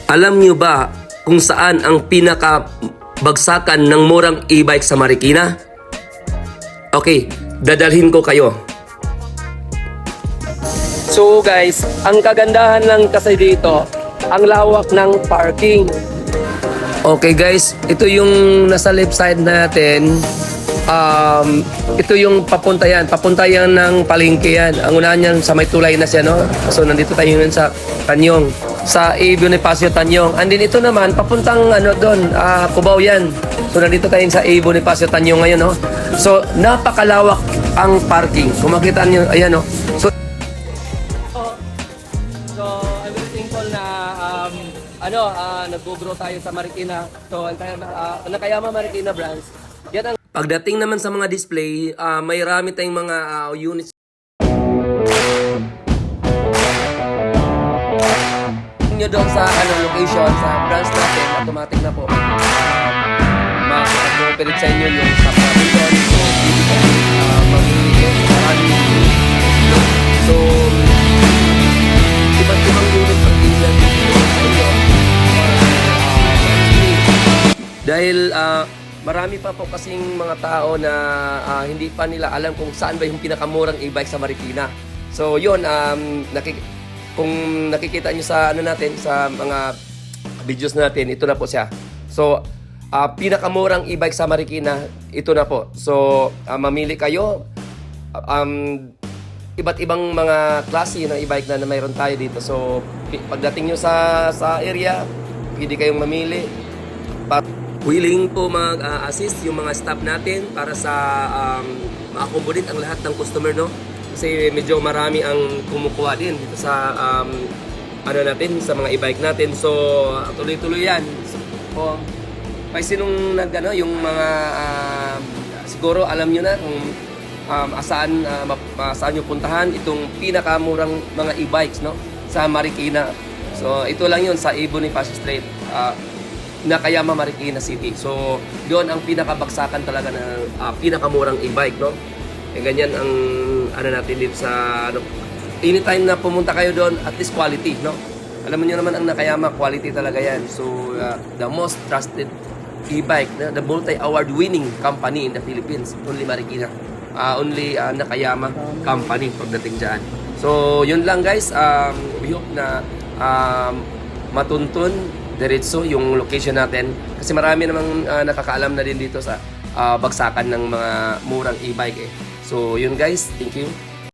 Alam nyo ba kung saan ang pinakabagsakan ng murang e-bike sa Marikina? Okay, dadalhin ko kayo. So guys, ang kagandahan lang kasi dito, ang lawak ng parking. Okay guys, ito yung nasa left side natin. Ito yung papunta yan ng palengke yan. Ang unahan yan sa may tulay na siya, no? So nandito tayo yun sa Tanyong, sa A. Bonifacio Tanyong. And then ito naman papuntang doon, Cubao yan. So nandito tayo sa A. Bonifacio Tanyong ngayon, no? So napakalawak ang parking. Kung makita niyo, ayan, no? So I'm very thankful na nag-grow tayo sa Marikina. So Nakayama Marikina branch. Yan ang pagdating naman sa mga display, may rami tayong mga units. Nyo doon sa location, sa branch natin, automatic na po. Makakapag-operate sa inyo yung sa pavilion. So, hindi ko mamili. So, iba't-ibang unit ang bigyan sa inyo. Dahil marami pa po kasing mga tao na hindi pa nila alam kung saan ba yung pinakamurang e-bike sa Marikina. So yun, kung nakikita nyo sa natin, sa mga videos natin, ito na po siya. So pinakamurang e-bike sa Marikina, ito na po. So mamili kayo. Iba't ibang mga klase ng e-bike na mayroon tayo dito. So pagdating nyo sa area, pwede kayong mamili. Willing po mag-assist yung mga staff natin para sa ma-accommodate ang lahat ng customer, no? Kasi medyo marami ang kumukuha din dito sa natin, sa mga e-bike natin. So tuloy-tuloy yan. So, kasi nung yung mga siguro alam nyo na kung saan nyo puntahan itong pinakamurang mga e-bikes, no? Sa Marikina. So ito lang yun sa A. Bonifacio Street. Nakayama, Marikina City. So, yun ang pinakabagsakan talaga ng pinakamurang e-bike, no? E ganyan ang natin dito sa anytime na pumunta kayo doon, at least quality, no? Alam niyo naman ang Nakayama, quality talaga yan. So, the most trusted e-bike, the multi-award winning company in the Philippines, only Marikina. Only Nakayama company pagdating dyan. So, yun lang guys. We hope na matuntun diretso yung location natin kasi marami namang nakakaalam na din dito sa bagsakan ng mga murang e-bike eh. So yun guys, thank you.